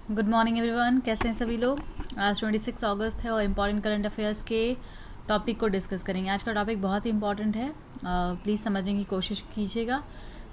Good morning everyone, कैसे हैं सभी लोग। आज 26 अगस्त है और इम्पॉर्टेंट करंट अफेयर्स के टॉपिक को डिस्कस करेंगे। आज का टॉपिक बहुत ही इम्पॉर्टेंट है, प्लीज़ समझने की कोशिश कीजिएगा।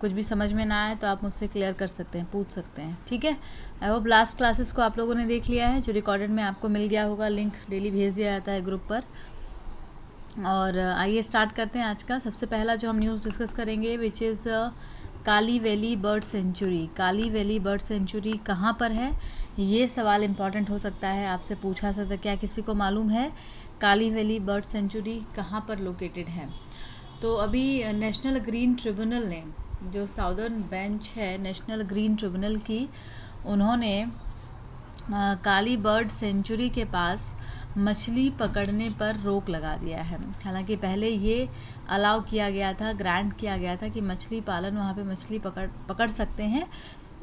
कुछ भी समझ में ना आए तो आप मुझसे क्लियर कर सकते हैं, पूछ सकते हैं, ठीक है। आई होप लास्ट क्लासेस को आप लोगों ने देख लिया है, जो रिकॉर्डेड में आपको मिल गया होगा। लिंक डेली भेज दिया जाता है ग्रुप पर। और आइए स्टार्ट करते हैं आज का। सबसे पहला जो हम न्यूज़ डिस्कस करेंगे which is Kali valley bird sanctuary. Kali valley bird sanctuary कहाँ पर है, ये सवाल इम्पॉर्टेंट हो सकता है, आपसे पूछा सकता है। क्या किसी को मालूम है काली वैली बर्ड सेंचुरी कहाँ पर लोकेटेड है? तो अभी नेशनल ग्रीन ट्रिब्यूनल ने, जो साउदर्न बेंच है नेशनल ग्रीन ट्रिब्यूनल की, उन्होंने काली बर्ड सेंचुरी के पास मछली पकड़ने पर रोक लगा दिया है। हालांकि पहले ये अलाउ किया गया था, ग्रांट किया गया था कि मछली पालन वहाँ पे मछली पकड़ सकते हैं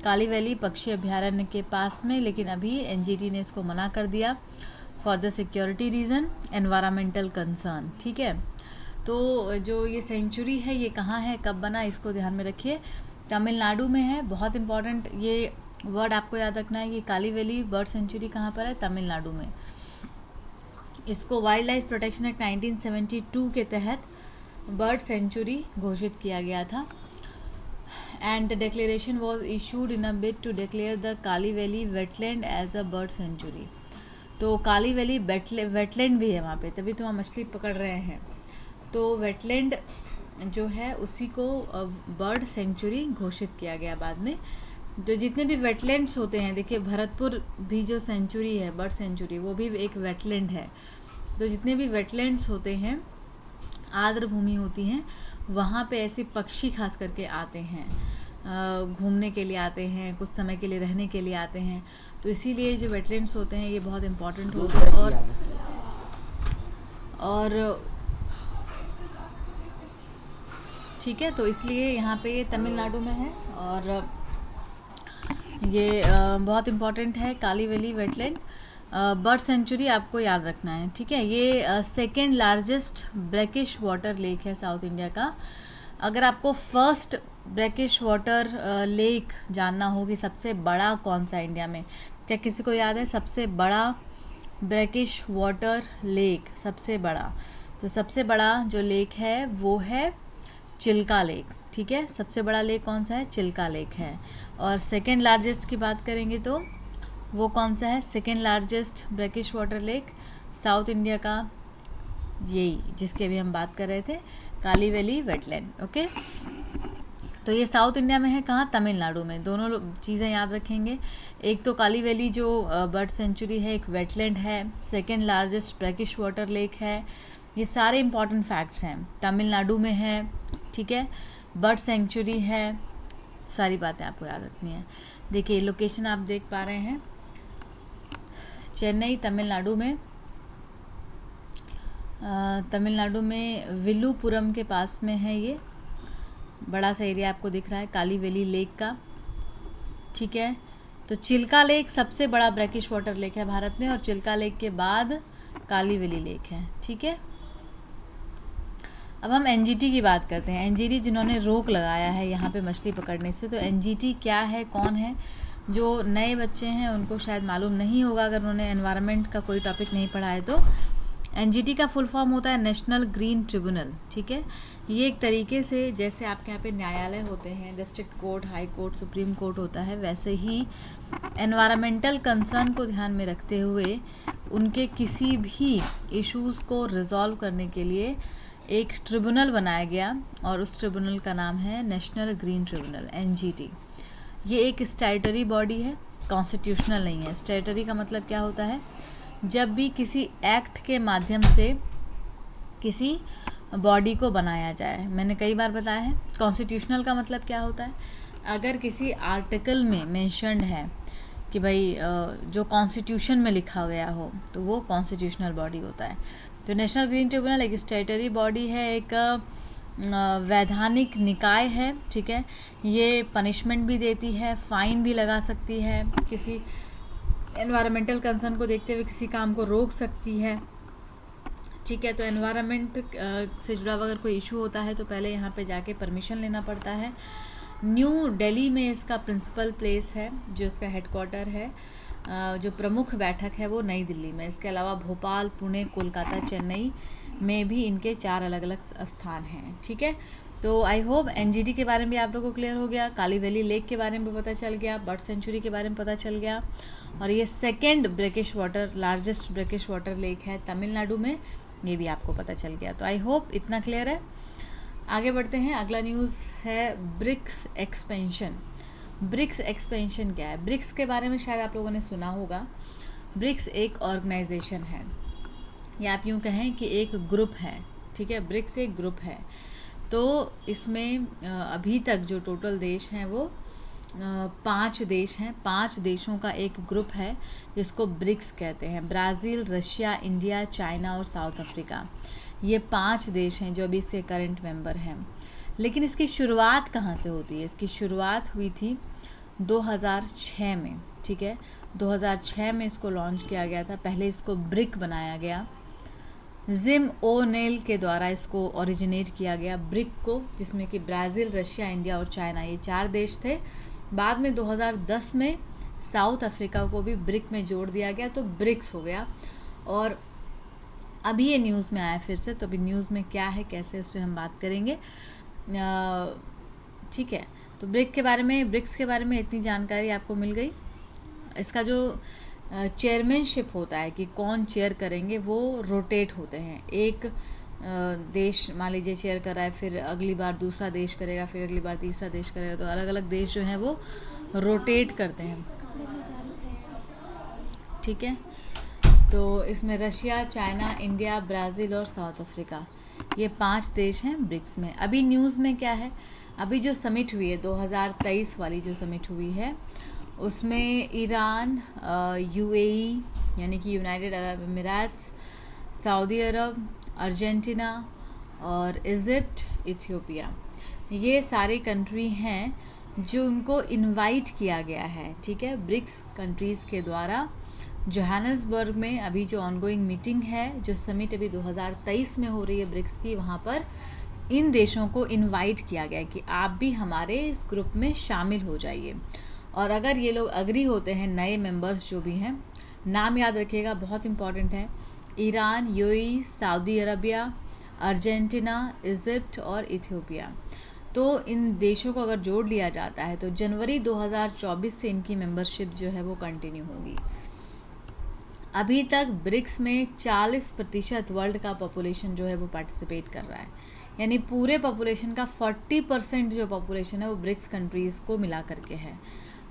काली वैली पक्षी अभयारण्य के पास में, लेकिन अभी एनजीटी ने इसको मना कर दिया for the security reason, environmental concern, ठीक है। तो जो ये सेंचुरी है ये कहाँ है, कब बना, इसको ध्यान में रखिए। तमिलनाडु में है। बहुत इंपॉर्टेंट ये वर्ड आपको याद रखना है कि काली वैली बर्ड सेंचुरी कहाँ पर है, तमिलनाडु में। इसको वाइल्ड लाइफ प्रोटेक्शन एक्ट 1972 के तहत बर्ड सेंचुरी घोषित किया गया था। And the declaration was issued in a bid to declare the Kali valley wetland as a bird sanctuary. तो काली वैली वेटलैंड भी है वहाँ पे, तभी तो वहाँ मछली पकड़ रहे हैं। तो वेटलैंड जो है उसी को बर्ड सेंचुरी घोषित किया गया बाद में। जो जितने भी वेटलैंड्स होते हैं, देखिए भरतपुर भी जो सेंचुरी है बर्ड सेंचुरी, वो भी एक वेटलैंड है। तो जितने भी वेटलैंड्स होते हैं, आर्द्र भूमि होती हैं, वहाँ पे ऐसे पक्षी खास करके आते हैं, घूमने के लिए आते हैं, कुछ समय के लिए रहने के लिए आते हैं। तो इसीलिए जो वेटलैंड्स होते हैं ये बहुत इम्पॉर्टेंट होते हैं। और ठीक है, तो इसलिए यहाँ पे ये तमिलनाडु में है और ये बहुत इम्पॉर्टेंट है काली वैली वेटलैंड बर्ड सेंचुरी, आपको याद रखना है, ठीक है। ये second largest brackish water lake है साउथ इंडिया का। अगर आपको फर्स्ट ब्रैकिश वाटर लेक जानना हो कि सबसे बड़ा कौन सा इंडिया में, क्या किसी को याद है सबसे बड़ा ब्रैकिश वाटर लेक? सबसे बड़ा, तो सबसे बड़ा जो लेक है वो है चिल्का लेक, ठीक है। सबसे बड़ा लेक कौन सा है? चिल्का लेक है। और सेकेंड लार्जेस्ट की बात करेंगे तो वो कौन सा है? Second largest brackish water lake south India का यही, जिसकी अभी हम बात कर रहे थे, काली वैली वेटलैंड, ओके। तो ये साउथ इंडिया में है, कहाँ? तमिलनाडु में। दोनों चीज़ें याद रखेंगे, एक तो काली वैली जो बर्ड सेंचुरी है, एक वेटलैंड है, second largest brackish water lake है। ये सारे इंपॉर्टेंट फैक्ट्स हैं। तमिलनाडु में है, ठीक है, बर्ड सेंचुरी है, सारी बातें आपको याद रखनी है। देखिए लोकेशन आप देख पा रहे हैं, चेन्नई तमिलनाडु में, तमिलनाडु में विल्लुपुरम के पास में है। ये बड़ा सा एरिया आपको दिख रहा है काली वैली लेक का, ठीक है। तो चिल्का लेक सबसे बड़ा ब्रैकिश वाटर लेक है भारत में, और चिल्का लेक के बाद काली वैली लेक है, ठीक है। अब हम एनजीटी की बात करते हैं। एनजीटी जिन्होंने रोक लगाया है यहाँ पे मछली पकड़ने से, तो एनजीटी क्या है, कौन है? जो नए बच्चे हैं उनको शायद मालूम नहीं होगा अगर उन्होंने एनवायरनमेंट का कोई टॉपिक नहीं पढ़ा है तो। एनजीटी का फुल फॉर्म होता है नेशनल ग्रीन ट्रिब्यूनल, ठीक है। ये एक तरीके से जैसे आपके यहाँ पे न्यायालय होते हैं, district court, high court, supreme court होता है, वैसे ही एनवायरमेंटल कंसर्न को ध्यान में रखते हुए उनके किसी भी इश्यूज़ को रिजॉल्व करने के लिए एक ट्रिब्यूनल बनाया गया, और उस ट्रिब्यूनल का नाम है नेशनल ग्रीन ट्रिब्यूनल, एनजीटी। ये एक स्टैट्यूटरी बॉडी है, कॉन्स्टिट्यूशनल नहीं है। स्टैट्यूटरी का मतलब क्या होता है? जब भी किसी एक्ट के माध्यम से किसी बॉडी को बनाया जाए, मैंने कई बार बताया है। कॉन्स्टिट्यूशनल का मतलब क्या होता है? अगर किसी आर्टिकल में मेंशन्ड है कि भाई जो कॉन्स्टिट्यूशन में लिखा गया हो, तो वो कॉन्स्टिट्यूशनल बॉडी होता है। तो नेशनल ग्रीन ट्रिब्यूनल एक स्टैट्यूटरी बॉडी है, एक वैधानिक निकाय है, ठीक है। ये पनिशमेंट भी देती है, फाइन भी लगा सकती है, किसी एनवायरमेंटल कंसर्न को देखते हुए किसी काम को रोक सकती है, ठीक है। तो एनवायरनमेंट से जुड़ा हुआ अगर कोई इशू होता है तो पहले यहाँ पे जाके परमिशन लेना पड़ता है। न्यू दिल्ली में इसका प्रिंसिपल प्लेस है, जो इसका हेडक्वार्टर है। जो प्रमुख बैठक है वो नई दिल्ली में। इसके अलावा भोपाल, पुणे, कोलकाता, चेन्नई में भी इनके 4 अलग अलग स्थान हैं। ठीक है, तो आई होप एनजीटी के बारे में भी आप लोगों को क्लियर हो गया, काली वैली लेक के बारे में पता चल गया, बर्ड सेंचुरी के बारे में पता चल गया, और ये second brackish water, largest brackish water lake है तमिलनाडु में, ये भी आपको पता चल गया। तो आई होप इतना क्लियर है। आगे बढ़ते हैं। अगला न्यूज़ है ब्रिक्स एक्सपेंशन। ब्रिक्स एक्सपेंशन क्या है? ब्रिक्स के बारे में शायद आप लोगों ने सुना होगा। ब्रिक्स एक ऑर्गेनाइजेशन है, या आप यूँ कहें कि एक ग्रुप है। ठीक है, ब्रिक्स एक ग्रुप है। तो इसमें अभी तक जो टोटल देश हैं वो 5 देश हैं। 5 देशों का एक ग्रुप है जिसको ब्रिक्स कहते हैं। ब्राज़ील, रशिया, इंडिया, चाइना और साउथ अफ्रीका, ये 5 देश हैं जो अभी इसके करंट मेंबर हैं। लेकिन इसकी शुरुआत कहाँ से होती है? इसकी शुरुआत हुई थी 2006 में। ठीक है, 2006 में इसको लॉन्च किया गया था। पहले इसको ब्रिक बनाया गया, जिम ओनेल के द्वारा इसको ओरिजिनेट किया गया ब्रिक को, जिसमें कि ब्राज़ील, रशिया, इंडिया और चाइना, ये 4 देश थे। बाद में 2010 में साउथ अफ्रीका को भी ब्रिक में जोड़ दिया गया, तो ब्रिक्स हो गया। और अभी ये न्यूज़ में आया फिर से, तो अभी न्यूज़ में क्या है, कैसे, उस पर हम बात करेंगे। ठीक है, तो ब्रिक्स के बारे में इतनी जानकारी आपको मिल गई। इसका जो चेयरमैनशिप होता है कि कौन चेयर करेंगे, वो रोटेट होते हैं। एक देश मान लीजिए चेयर कर रहा है, फिर अगली बार दूसरा देश करेगा, फिर अगली बार तीसरा देश करेगा, तो अलग अलग देश जो हैं वो रोटेट करते हैं। ठीक है, तो इसमें रशिया, चाइना, इंडिया, ब्राज़ील और साउथ अफ्रीका, ये 5 देश हैं ब्रिक्स में। अभी न्यूज़ में क्या है, अभी जो समिट हुई है 2023 वाली जो समिट हुई है, उसमें ईरान, यूएई यानी कि यूनाइटेड अरब अमीरात्स, सऊदी अरब, अर्जेंटीना और इजिप्ट, इथियोपिया, ये सारी कंट्री हैं जो उनको इनवाइट किया गया है। ठीक है, ब्रिक्स कंट्रीज़ के द्वारा जोहान्सबर्ग में अभी जो ऑनगोइंग मीटिंग है, जो समिट अभी 2023 में हो रही है ब्रिक्स की, वहाँ पर इन देशों को इनवाइट किया गया कि आप भी हमारे इस ग्रुप में शामिल हो जाइए। और अगर ये लोग अग्री होते हैं, नए मेंबर्स जो भी हैं, नाम याद रखिएगा, बहुत इंपॉर्टेंट है, Iran, UAE, Saudi Arabia, Argentina, Egypt और इथियोपिया, तो इन देशों को अगर जोड़ लिया जाता है तो जनवरी 2024 से इनकी मेंबरशिप जो है वो कंटिन्यू होगी। अभी तक ब्रिक्स में 40% वर्ल्ड का पॉपुलेशन जो है वो पार्टिसिपेट कर रहा है, यानी पूरे पॉपुलेशन का 40% जो पॉपुलेशन है वो ब्रिक्स कंट्रीज़ को मिला करके है।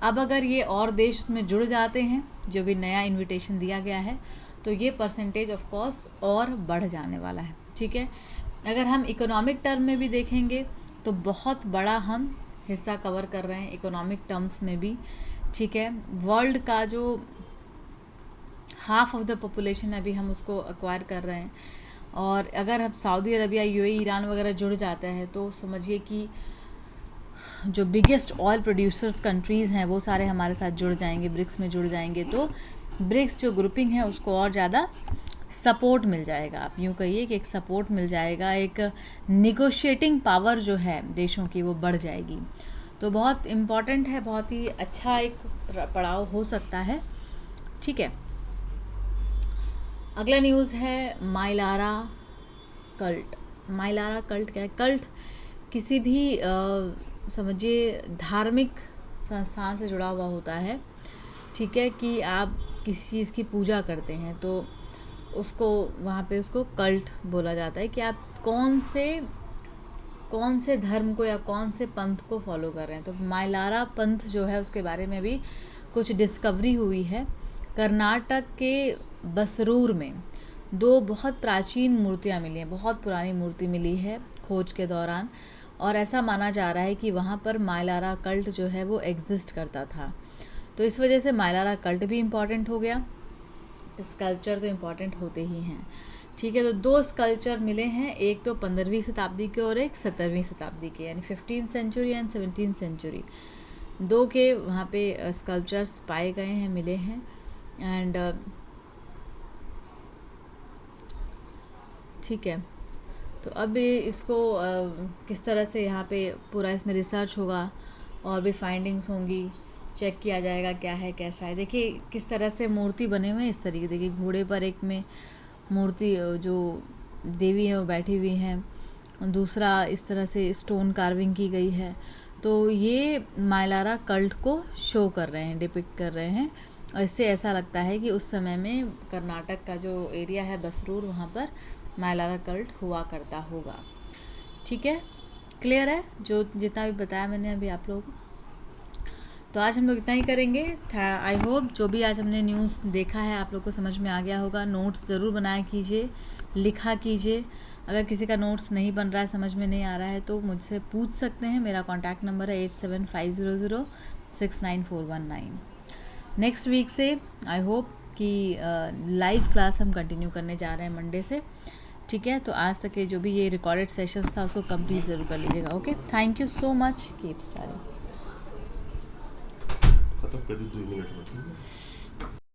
अब अगर ये और देश उसमें जुड़ जाते हैं, जो भी नया इनविटेशन दिया गया है, तो ये परसेंटेज ऑफ कोर्स और बढ़ जाने वाला है। ठीक है, अगर हम इकोनॉमिक टर्म में भी देखेंगे तो बहुत बड़ा हम हिस्सा कवर कर रहे हैं इकोनॉमिक टर्म्स में भी। ठीक है, वर्ल्ड का जो हाफ ऑफ द पॉपुलेशन अभी हम उसको एक्वायर कर रहे हैं। और अगर हम सऊदी अरबिया, यूएई, ईरान वगैरह जुड़ जाते हैं तो समझिए कि जो बिगेस्ट ऑयल प्रोड्यूसर्स कंट्रीज़ हैं वो सारे हमारे साथ जुड़ जाएंगे, ब्रिक्स में जुड़ जाएंगे। तो ब्रिक्स जो ग्रुपिंग है उसको और ज़्यादा सपोर्ट मिल जाएगा। आप यूँ कहिए कि एक सपोर्ट मिल जाएगा, एक निगोशिएटिंग पावर जो है देशों की वो बढ़ जाएगी। तो बहुत इम्पॉर्टेंट है, बहुत ही अच्छा एक पड़ाव हो सकता है। ठीक है, अगला न्यूज़ है माइलारा कल्ट। माइलारा कल्ट क्या है? कल्ट किसी भी समझिए धार्मिक संस्थान से जुड़ा हुआ होता है। ठीक है, कि आप किसी चीज़ की पूजा करते हैं तो उसको वहाँ पे उसको कल्ट बोला जाता है, कि आप कौन से धर्म को या कौन से पंथ को फॉलो कर रहे हैं। तो माइलारा पंथ जो है उसके बारे में भी कुछ डिस्कवरी हुई है। कर्नाटक के बसरूर में 2 बहुत प्राचीन मूर्तियाँ मिली हैं, बहुत पुरानी मूर्ति मिली है खोज के दौरान, और ऐसा माना जा रहा है कि वहाँ पर माइलारा कल्ट जो है वो एग्जिस्ट करता था। तो इस वजह से माइलारा कल्ट भी इम्पॉर्टेंट हो गया। स्कल्पचर तो इम्पॉर्टेंट होते ही हैं। ठीक है, तो 2 स्कल्पचर मिले हैं, एक तो 15वीं शताब्दी के और एक 17वीं शताब्दी के, यानी 15th century and 17th century, 2 के वहाँ पे स्कल्पचर्स पाए गए हैं, मिले हैं। एंड ठीक है, तो अब इसको किस तरह से यहाँ पे पूरा इसमें रिसर्च होगा और भी फाइंडिंग्स होंगी, चेक किया जाएगा क्या है कैसा है। देखिए किस तरह से मूर्ति बने हुए हैं, इस तरीके देखिए घोड़े पर एक में मूर्ति जो देवी है वो बैठी हुई हैं, दूसरा इस तरह से स्टोन कार्विंग की गई है। तो ये मायलारा कल्ट को शो कर रहे हैं, डिपिक्ट कर रहे हैं। और इससे ऐसा लगता है कि उस समय में कर्नाटक का जो एरिया है बसरूर, वहाँ पर मायलारा कल्ट हुआ करता होगा। ठीक है, क्लियर है जो जितना भी बताया मैंने अभी आप लोगों को। तो आज हम लोग इतना ही करेंगे। आई होप जो भी आज हमने न्यूज़ देखा है आप लोग को समझ में आ गया होगा। नोट्स ज़रूर बनाया कीजिए, लिखा कीजिए। अगर किसी का नोट्स नहीं बन रहा है, समझ में नहीं आ रहा है, तो मुझसे पूछ सकते हैं। मेरा कॉन्टैक्ट नंबर है 8750069419। नेक्स्ट वीक से आई होप कि लाइव क्लास हम कंटिन्यू करने जा रहे हैं मंडे से। ठीक है, तो आज तक के जो भी ये रिकॉर्डेड सेशन था उसको कंप्लीट ज़रूर कर लीजिएगा। Okay, thank you so much, keep styling.